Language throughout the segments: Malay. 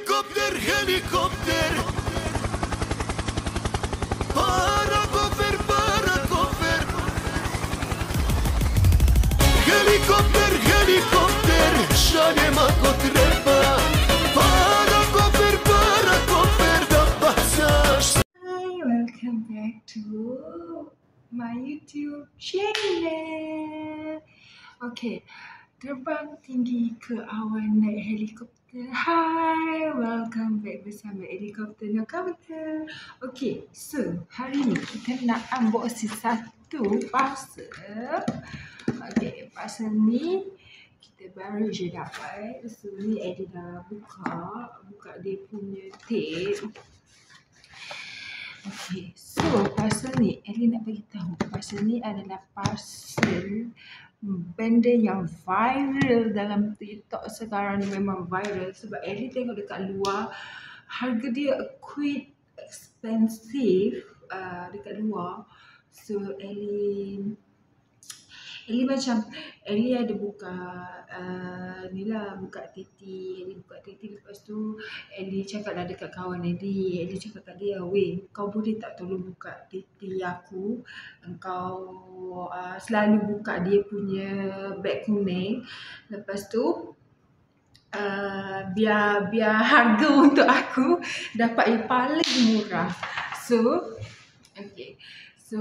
Helikopter, helikopter, parakoper, parakoper. Helikopter, helikopter, šaljem ako treba. Parakoper, parakoper, da bacaš. Hi, welcome back to my YouTube channel. Okay, terbang tinggi ke awan naik helikopter. Hi, welcome back bersama helikopter no counter. Okay, so hari ni kita nak unboxing satu parcel. Okay, parcel ni kita baru je dapat. So ni Eddie dah buka dia punya tape. Okay, so parcel ni Ellie nak bagi tahu parcel ni adalah parcel benda yang viral dalam TikTok sekarang ni, memang viral sebab Ellie tengok dekat luar harga dia quite expensive dekat luar. So Ellie ada buka buka titi. Ellie buka titi, lepas tu Ellie cakap lah dekat kawan Ellie cakap kat dia, weh, kau boleh tak tolong buka titi aku, engkau selalu buka dia punya beg kuning, lepas tu biar harga untuk aku dapat yang paling murah. So okay, so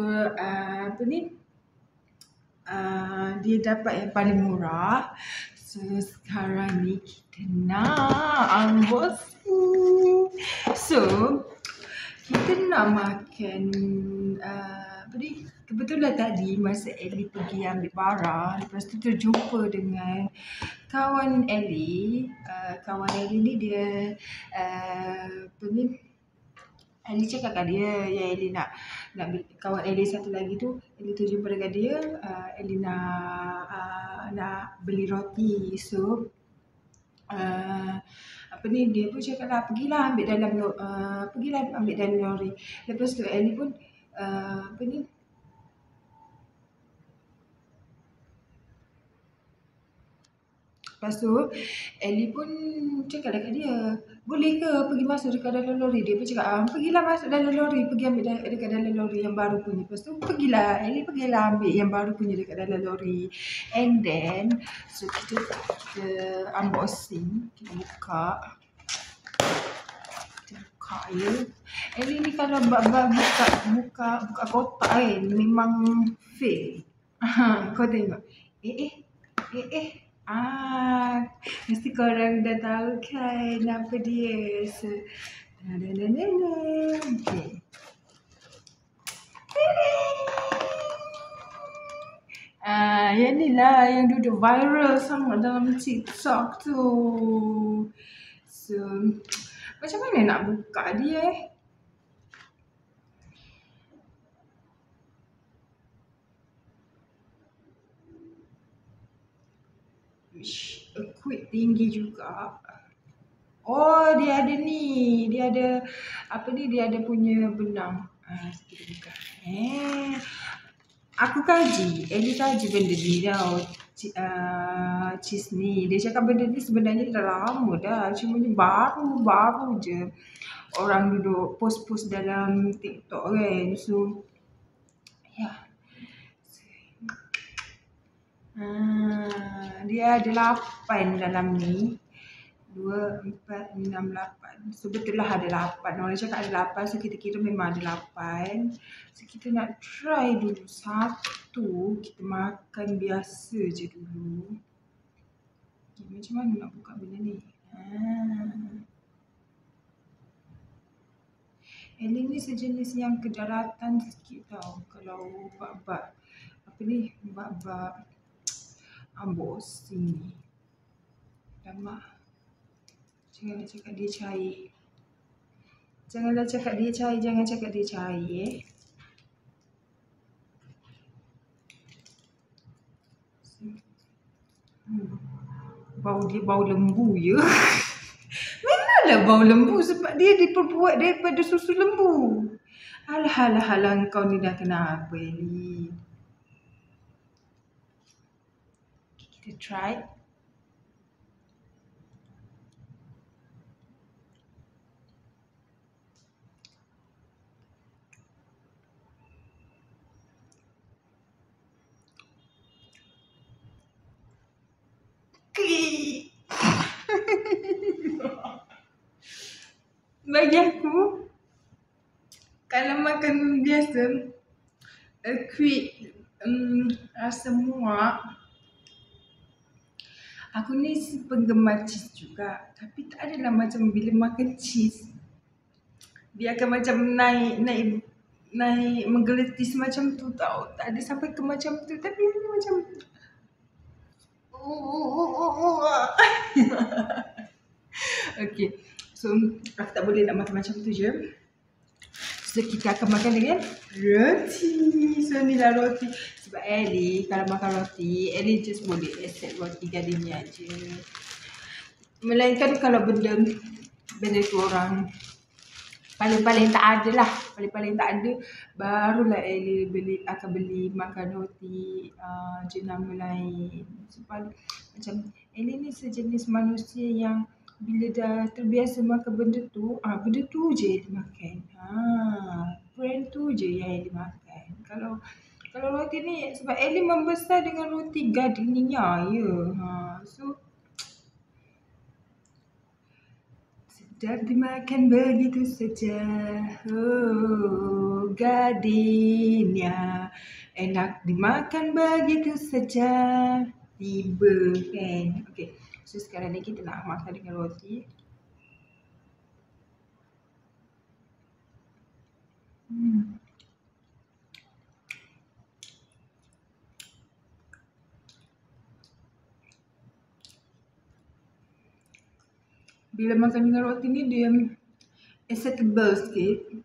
dia dapat yang paling murah. So sekarang ni kita nak unboxing. So kita nak makan kebetulan tadi masa Ellie pergi ambil barang, lepas tu terjumpa dengan kawan Ellie. Kawan Ellie ni dia Ellie cakap kat dia yang Ellie nak kawan Ellie satu lagi tu, Ellie terjumpa dengan dia, Ellie nak beli roti. So dia pun cakap lah, pergilah ambil dalam lori. Lepas tu Ellie pun Lepas tu Ellie pun cakap dekat dia, boleh ke pergi masuk dekat dalam lori? Dia pun cakap, pergilah masuk dalam lori, pergi ambil dekat dalam lori yang baru punya. Lepas tu Ellie pergilah ambil yang baru punya dekat dalam lori. And then so kita unboxing, kita buka ya. Ellie ni kalau buka kotak kan memang fail. Kau tengok. Mesti korang dah tahu kan apa dia. So, okay. Yang ni lah yang duduk viral sangat dalam TikTok tu. So, macam mana nak buka dia Quite tinggi juga. Oh, dia ada ni. Dia ada dia ada punya benang. Kita buka. Aku kaji. Ellie kaji benda ni tau. Cheese ni. Dia cakap benda ni sebenarnya dah lama dah. Cuma ni baru je orang duduk post dalam TikTok kan. So ya. Dia ada 8 dalam ni. 2, 4, 6, 8. So betul lah ada 8. Orang cakap ada 8. So kita kira memang ada 8. So kita nak try dulu satu. Kita makan biasa je dulu. Okay, macam mana nak buka benda ni? Ellie ni sejenis yang kedaratan sikit tau. Kalau bab unboxing ni. Lama. Janganlah cakap dia cair. Jangan cakap dia cair Bau lembu je. Memanglah bau lembu sebab dia diperbuat daripada susu lembu. Alah kau ni dah kenapa Ellie? Kita try. Klik. Bagi aku, kalau makan biasa, quick, rasa muak. Aku ni penggemar cheese juga, tapi tak adalah macam bila makan cheese dia akan macam naik menggeletis macam tu tau. Tak ada sampai ke macam tu, tapi ini macam okay, so aku tak boleh nak makan macam tu je. So kita akan makan dengan roti. So ni lah roti. Sebab Ellie kalau makan roti, Ellie just boleh accept roti Gardenia je. Melainkan kalau benda tu orang paling tak ada lah. Paling tak ada, barulah Ellie akan beli makan roti jenama lain. So, macam Ellie ni sejenis manusia yang bila dah terbiasa makan benda tu je Ellie makan. Brand tu je yang Ellie makan. Kalau roti ni, sebab Ellie membesar dengan roti Gardenia ya. So sedap dimakan begitu saja. Gardenia enak dimakan begitu saja. Tiba kan. Okay, so sekarang ni kita nak makan dengan roti. Bila makan dengan roti ni dia acceptable sikit,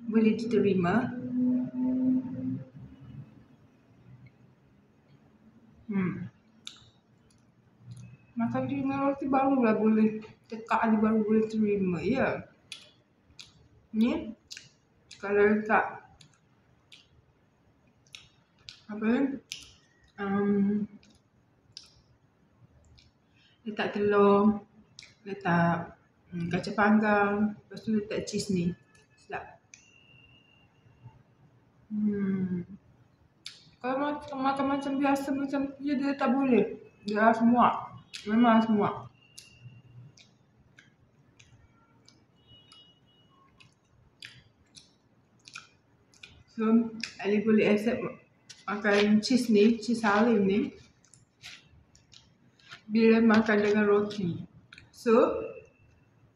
boleh diterima. Makan dengan roti barulah boleh tekak, baru boleh terima ya. Ni kalau letak letak telur, letak kacang panggang, lepas tu letak cheese ni, sedap. Kalau makan macam biasa macam dia tak boleh. Dia semua, memang semua. So, Ali boleh accept makan cheese ni, cheese halim ni, bila makan dengan roti. So,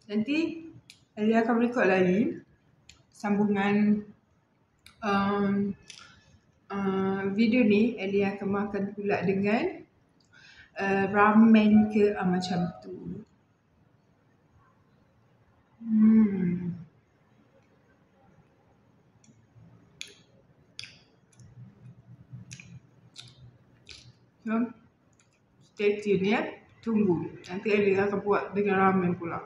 nanti Ali akan record lagi sambungan video ni. Ali akan makan pula dengan ramen ke macam tu. So, stay tune ya. Tunggu. Nanti Ali akan buat dengan ramen pula.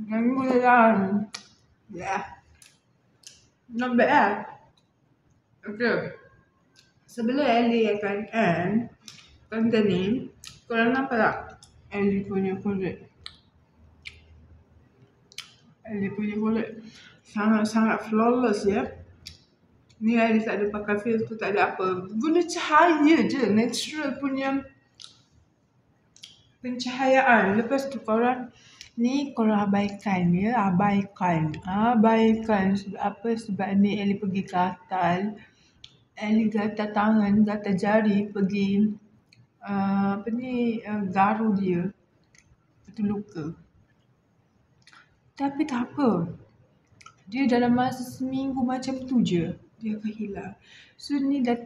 Yang boleh lah. Yeah. Not bad. Okay. Sebelum Ali akan end konten ni, korang nampak tak Ali punya kulit? Ali punya kulit sangat-sangat flawless ya. Ni Ali tak ada pakai filter, tak ada apa. Guna cahaya je, natural punya pencahayaan. Lepas tu korang abaikan ya, abaikan. Sebab apa? Sebab ni Ali pergi gatal. Ali gatal tangan, gatal jari, pergi garu dia. Itu luka. Tapi tak apa. Dia dalam masa seminggu macam tu je, dia akan hilang. So ni dah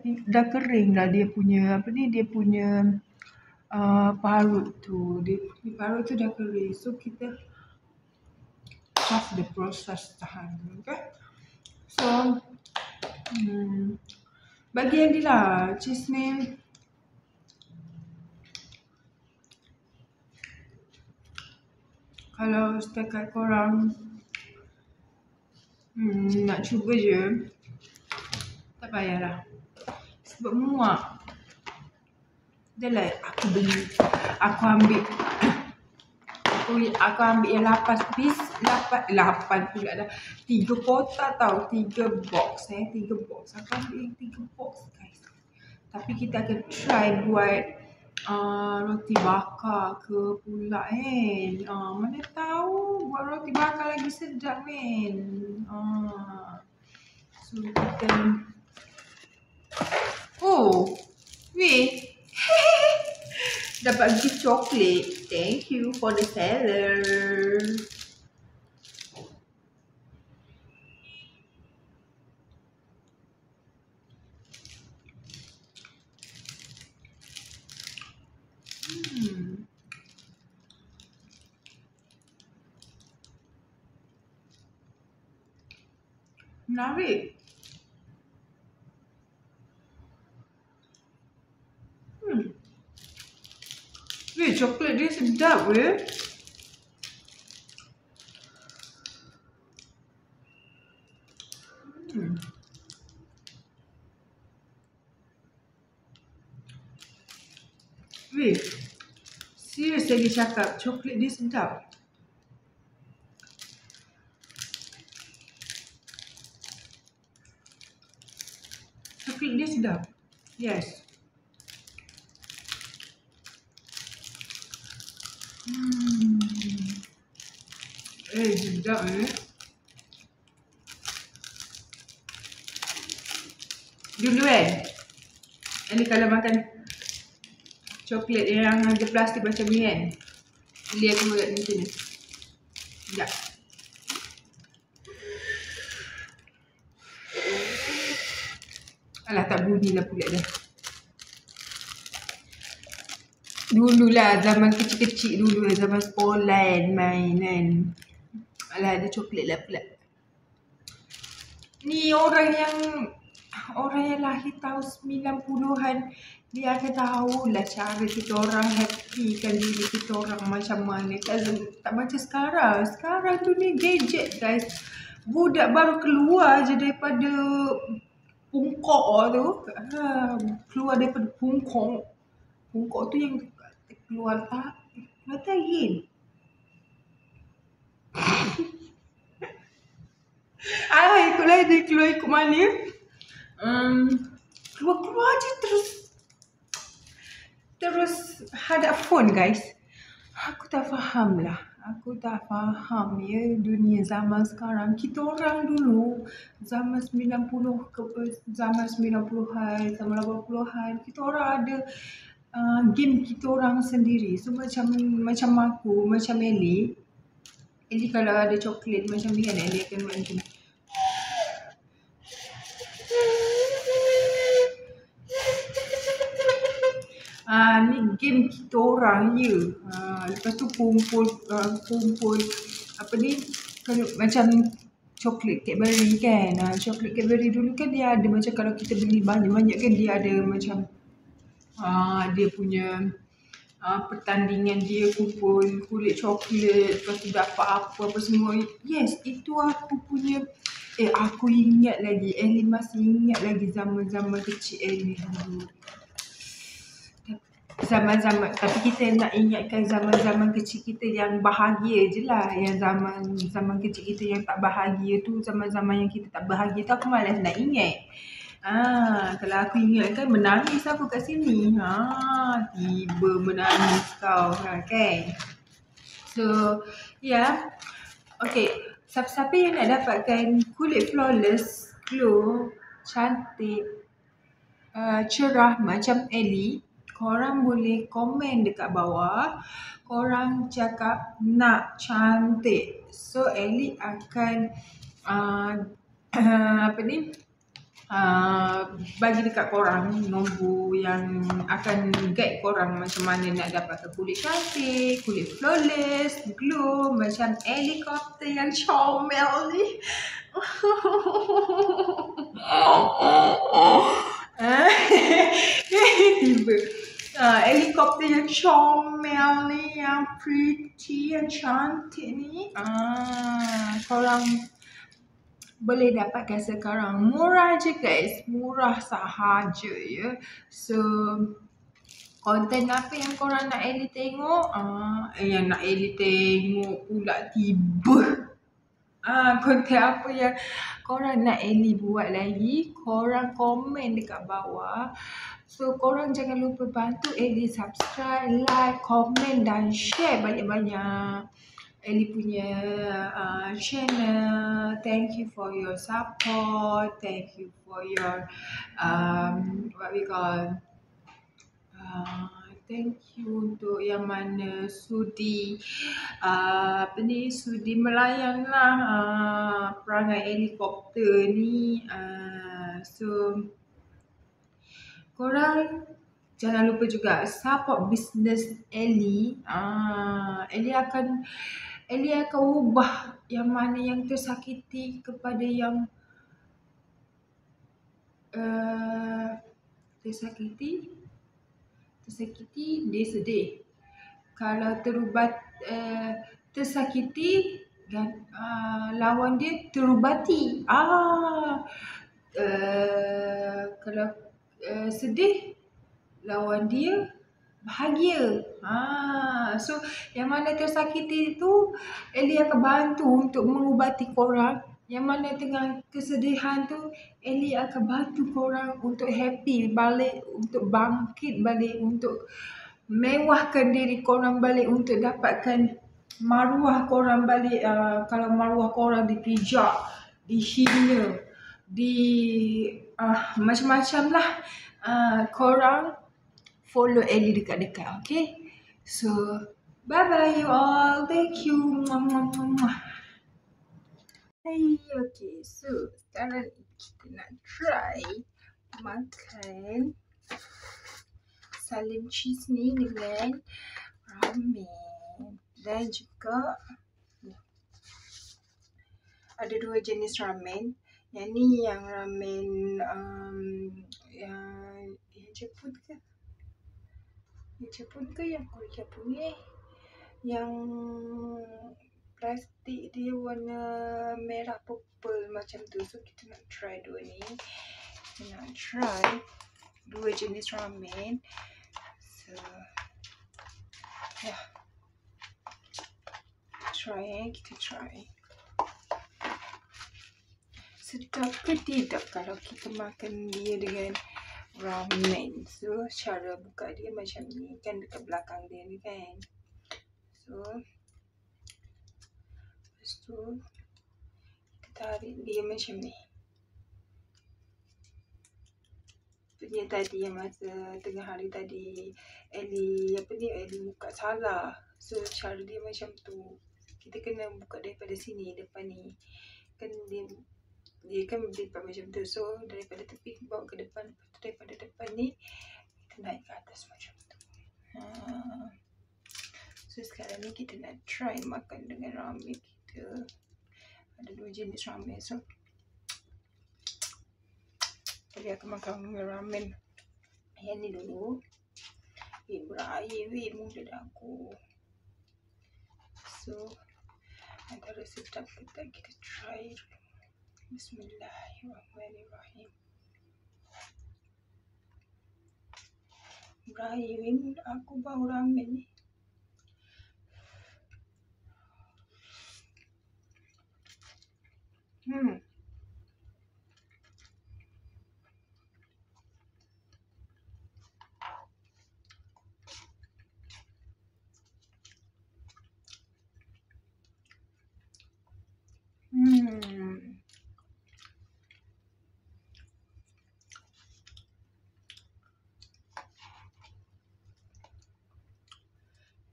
kering dah dia punya parut tu. Dia punya parut tu dah kering. So kita trust the process tahan. Okay. So bagi yang lah cheese ni kalau setakat korang nak cuba je, tak payahlah. Sebab muak. Dah lah aku ambil Ui, aku ambil yang 8 piece, 8 pula dah. 3 kotak tau, 3 box 3 box. Aku ambil yang 3 box guys. Tapi kita akan try buat roti bakar ke pula kan. Mana tahu buat roti bakar lagi sedap kan. So kita weh. Dapat gift coklat. Thank you for the seller. Menarik. Weh, coklat dia sedap weh. Weh, serius lagi cakap, coklat dia sedap. Coklat dia sedap. Yes. Sedap Dulu ini kalau makan coklat yang ada plastik macam ni kan, dia akan buat macam ni. Sekejap. Alah, tak bunyi lah pula dah. Dululah zaman kecil-kecil dulu, zaman sekolah mainan. Alah, ada coklat lah pula. Ni orang yang lahir tahun 90-an, dia akan tahulah cara kita orang happykan diri kita orang macam mana. Tak macam sekarang. Sekarang tu ni gadget guys. Budak baru keluar je daripada pungkok tu. Keluar daripada pungkok. Pungkok tu yang keluar tahin. Dia keluar ikut mana? Keluar je terus hadap phone guys. Aku tak faham ya dunia zaman sekarang. Kita orang dulu zaman 90-an, zaman 80-an, kita orang ada game kita orang sendiri. So macam aku, macam Ellie kalau ada coklat macam ni kan, Ellie akan buat macam ni. Ni game kita orang je. Lepas tu kumpul apa ni, macam coklat Cadbury kan. Coklat Cadbury dulu kan dia ada macam, kalau kita beli banyak-banyak kan, dia ada macam dia punya pertandingan, dia kumpul kulit coklat, lepas tu dapat apa semua. Yes, itu aku punya. Aku ingat lagi, Ellie masih ingat lagi zaman-zaman kecil Ellie dulu. Tapi kita nak ingatkan zaman-zaman kecil kita yang bahagia je lah. Yang zaman kecil kita yang tak bahagia tu, zaman-zaman yang kita tak bahagia tu, aku malas nak ingat. Kalau aku ingat kan, menangis aku kat sini. Tiba menangis kau kan. So okay, siapa-siapa yang nak dapatkan kulit flawless, glow, cantik, cerah macam Ellie, korang boleh komen dekat bawah. Korang cakap nak cantik. So Ellie akan bagi dekat korang nombor yang akan guide korang macam mana nak dapatkan kulit cantik, kulit flawless, glow macam helikopter yang comel ni. Tiba helikopter yang comel ni, yang pretty, yang cantik ni, korang boleh dapatkan sekarang. Murah je guys, murah sahaja ya. So Konten apa yang korang nak Ellie tengok? Yang nak Ellie tengok pula tiba. Konten apa yang korang nak Ellie buat lagi, korang komen dekat bawah. So korang jangan lupa bantu Ellie subscribe, like, komen dan share banyak-banyak Ellie punya channel. Thank you for your support. Thank you for your what we call thank you untuk yang mana sudi sudi melayan lah perangai helikopter ni. So korang jangan lupa juga support business Ellie. Ellie akan ubah yang mana yang tersakiti kepada yang tersakiti dia sedih. Kalau tersakiti dan lawan dia terubati. Kalau sedih lawan dia bahagia. So yang mana tersakiti tu Ellie akan bantu untuk mengubati korang. Yang mana tengah kesedihan tu Ellie akan bantu korang untuk happy balik, untuk bangkit balik, untuk mewahkan diri korang balik, untuk dapatkan maruah korang balik. Kalau maruah korang dipijak, dihina, macam-macam lah. Korang follow Ellie dekat-dekat, okay? So bye-bye you all. Thank you. Hey, okay, so sekarang kita nak try makan salim cheese ni dengan ramen. Dan juga ada 2 jenis ramen. Yang ni yang ramen yang Jepun ke? Yang Jepun ke yang Korea punya? Yang plastik dia warna merah purple macam tu. So kita nak try 2 ni. Kita nak try 2 jenis ramen. So yeah, kita try. Sedap ke tidak kalau kita makan dia dengan ramen? So cara buka dia macam ni kan, dekat belakang dia ni kan. So lepas tu kita tarik dia macam ni. Punya tadi yang masa tengah hari tadi Ellie buka salah. So cara dia macam tu. Kita kena buka daripada sini, depan ni. Kan dia kan lipat macam tu. So daripada tepi bawa ke depan. Lepas tu daripada depan ni kita naik ke atas macam tu. So sekarang ni kita nak try makan dengan ramen kita. Ada 2 jenis ramen. So Ellie akan makan dengan ramen yang ni dulu. Berair mulut aku. So antara sedap kita try dulu. Bismillahirrahmanirrahim. Berair mulut aku bau ramen ni.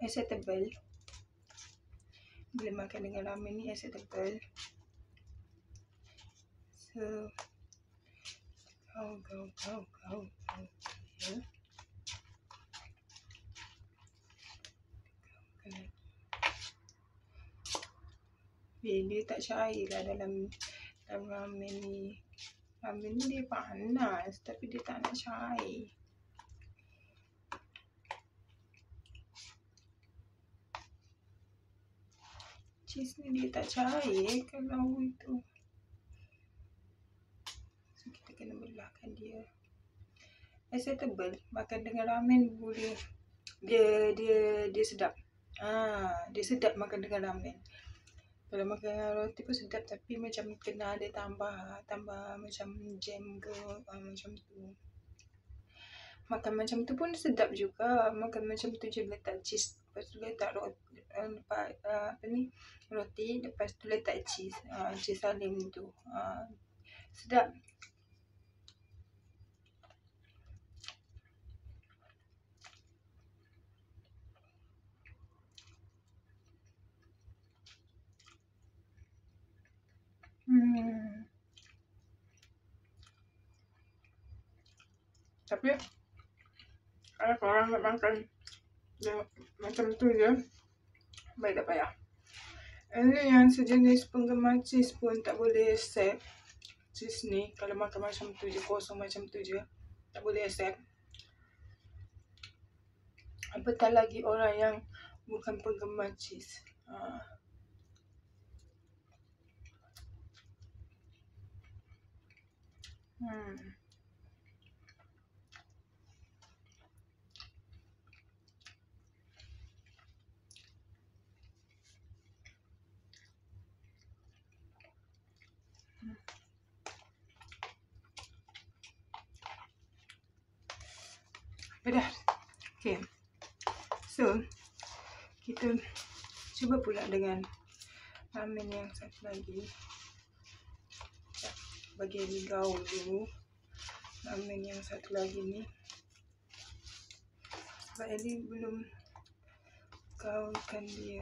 Acceptable. Bila makan dengan ramen ni acceptable. So go. Dia tak cair lah dalam ramen ni. Ramen ni dia panas tapi dia tak nak cair. Cheese ni dia tak cair kalau itu. So kita kena belahkan dia. acceptable. Makan dengan ramen boleh, dia sedap. Dia sedap makan dengan ramen. Kalau makan dengan roti pun sedap, tapi macam kena ada tambah macam jam ke, macam tu. Makan macam tu pun sedap juga. Makan macam tu je, letak cheese, lepas tu letak roti, lepas tu letak cheese. Cheese salim tu. Sedap. Tapi kalau orang nak makan dia macam tu je, baik tak payah. Ini yang sejenis penggemar cheese pun tak boleh accept cheese ni. Kalau makan macam tu je, kosong macam tu je, tak boleh accept. Apatah lagi orang yang bukan penggemar cheese. Dah. Okay. So, kita cuba pula dengan ramen yang satu lagi. Bagi ni gaul dulu. Ramen yang satu lagi ni. Sebab ini belum gaulkan dia.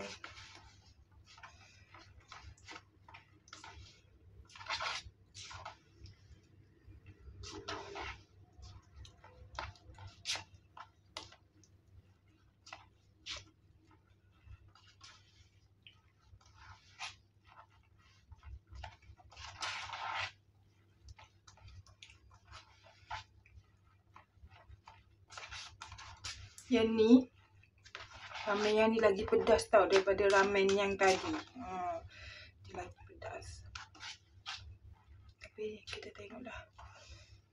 Yang ni, ramen yang ni lagi pedas tau daripada ramen yang tadi. Dia lagi pedas. Tapi kita tengoklah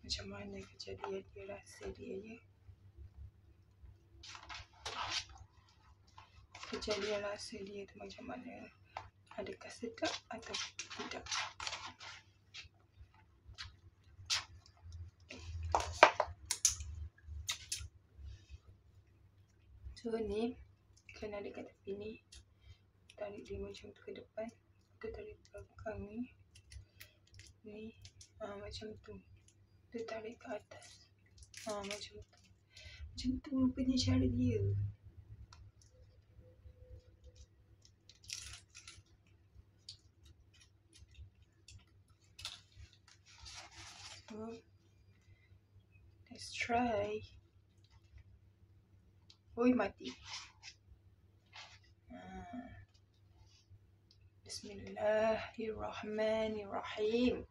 macam mana kejadian dia, rasa dia je. Kejadian rasa dia tu macam mana. Adakah sedap atau tidak. So ni, kena ada kat tepi ni. Tarik dia macam tu ke depan. Kita tarik belakang ni. Ni, macam tu. Kita tarik ke atas. Macam tu. Macam tu rupanya cara dia. So, let's try. Oi, mati. Bismillahirrahmanirrahim.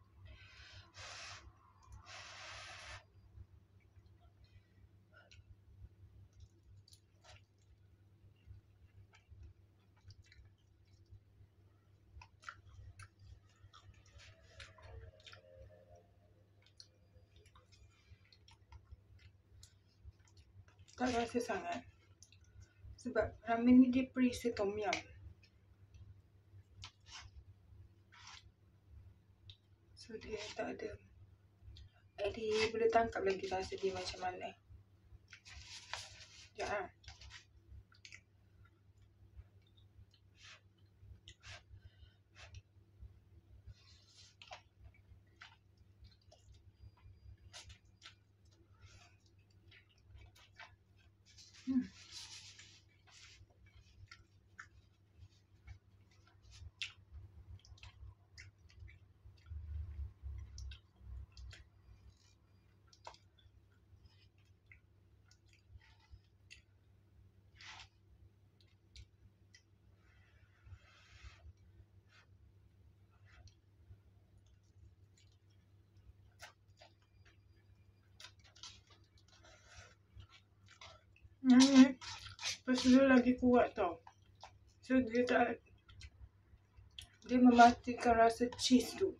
Tak rasa sangat. Sebab ramen ni dia perisa tom yum. So dia tak ada. Dia boleh tangkap lagi rasa dia macam mana. Sekejap. Ni rasa dia lagi kuat tau. So dia mematikan rasa cheese tu.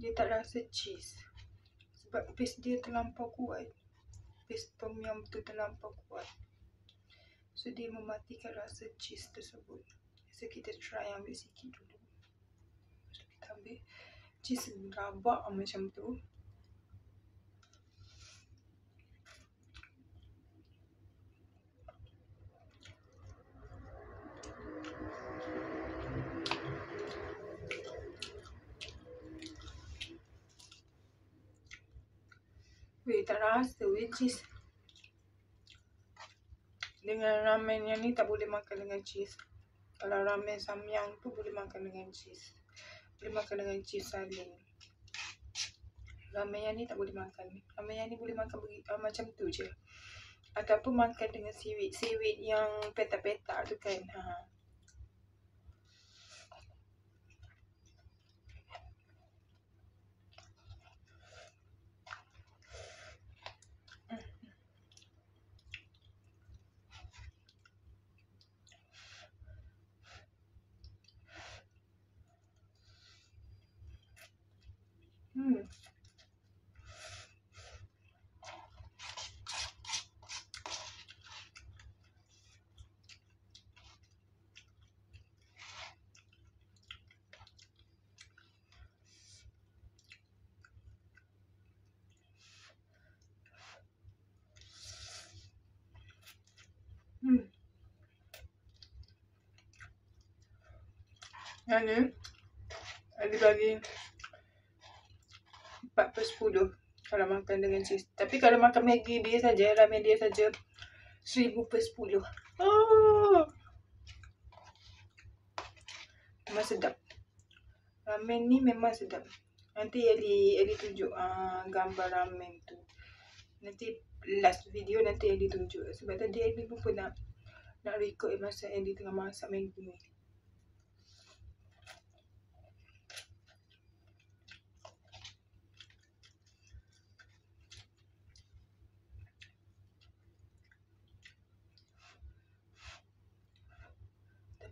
dia tak rasa cheese. Sebab paste dia terlampau kuat. Paste tom yum tu terlampau kuat. So dia mematikan rasa cheese tersebut. So kita try ambil sikit dulu. So kita ambil cheese rabak macam tu. Weh, tak rasa weh cheese. Dengan ramen yang ni tak boleh makan dengan cheese. Kalau ramen samyang tu boleh makan dengan cheese. Boleh makan dengan cheese saling. Ramen yang ni tak boleh makan. Ramen yang ni boleh makan macam tu je. Ataupun makan dengan seaweed. Seaweed yang petak-petak tu kan. Yang ni ada bagi 4/10 kalau makan dengan cheese. Tapi kalau makan Maggi dia saja, ramen dia saja 1000/10. Memang sedap. Ramen ni memang sedap. Nanti Eli tunjuk gambar ramen tu. Nanti last video nanti Eli tunjuk. Sebab tadi Eli lupa nak record masa Eli tengah masak Maggi ni.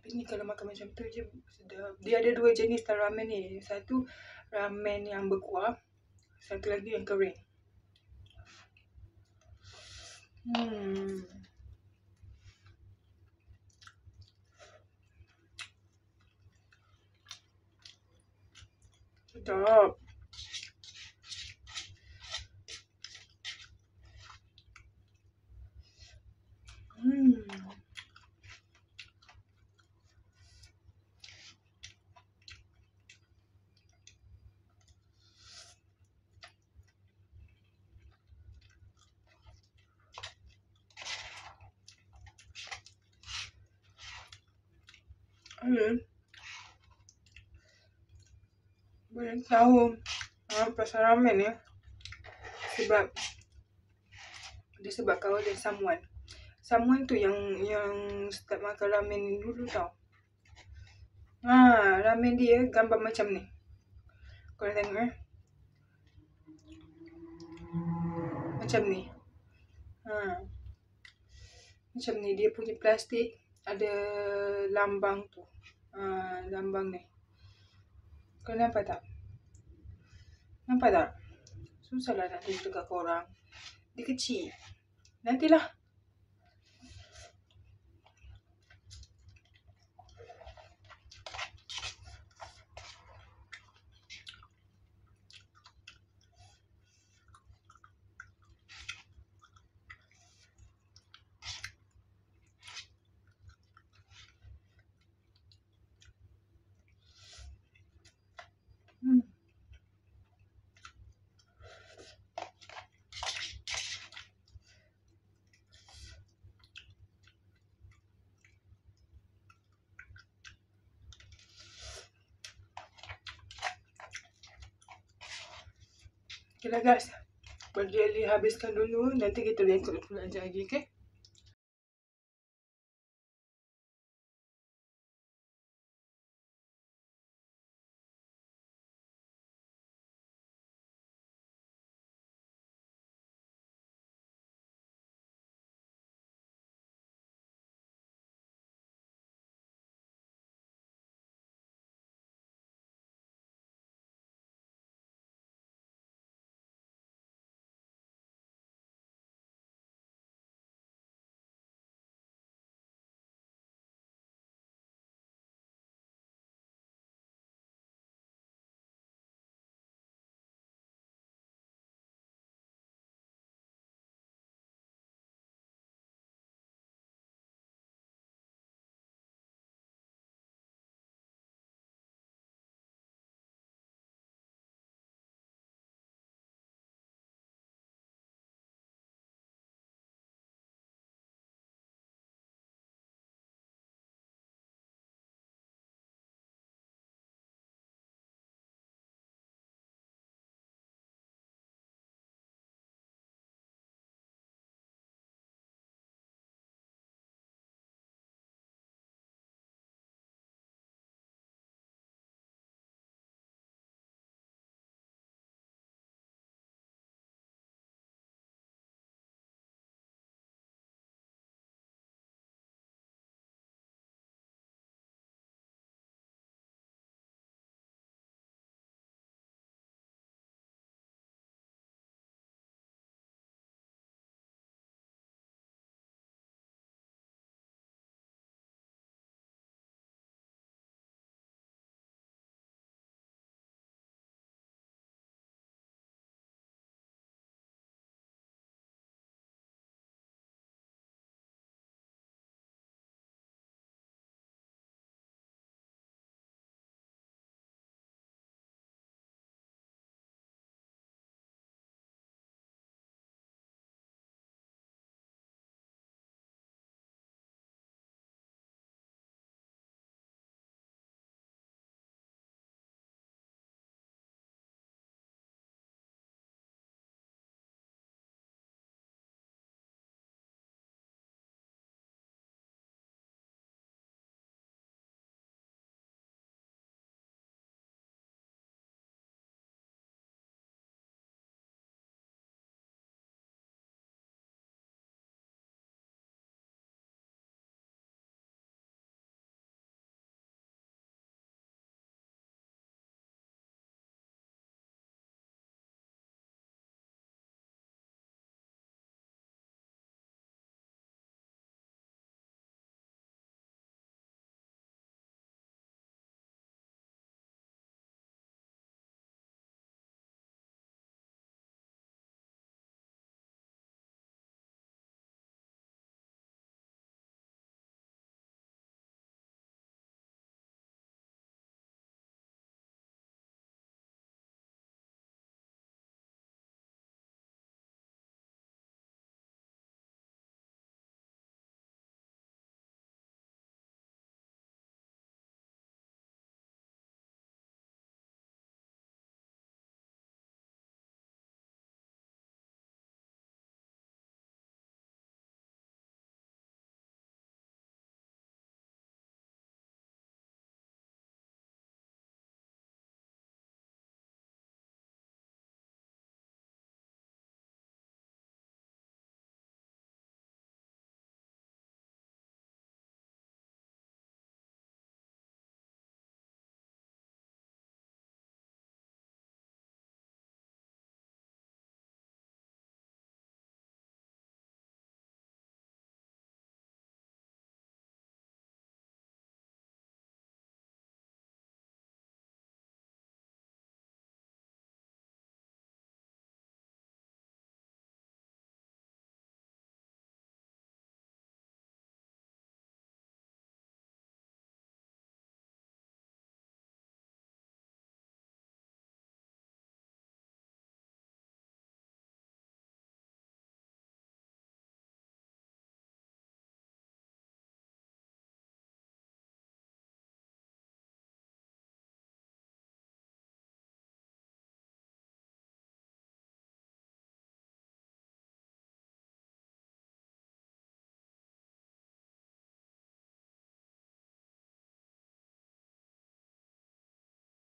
Tapi ni kalau makan macam tu je sedap. Dia ada 2 jenis ramen ni. Satu ramen yang berkuah, satu lagi yang kering. Sedap. Boleh tahu pasal ramen ya. Sebab disebabkan oleh someone. Someone tu yang start makan ramen dulu tau. Ramen dia gambar macam ni. Korang tengok macam ni. Macam ni dia punya plastik ada lambang tu. Lambang ni. Kau nampak tak? Nampak tak? Susahlah nak tunjuk kat korang. Dia kecil. Nantilah. Okay lah guys, bagi Eli habiskan dulu. Nanti kita record lagi, okay?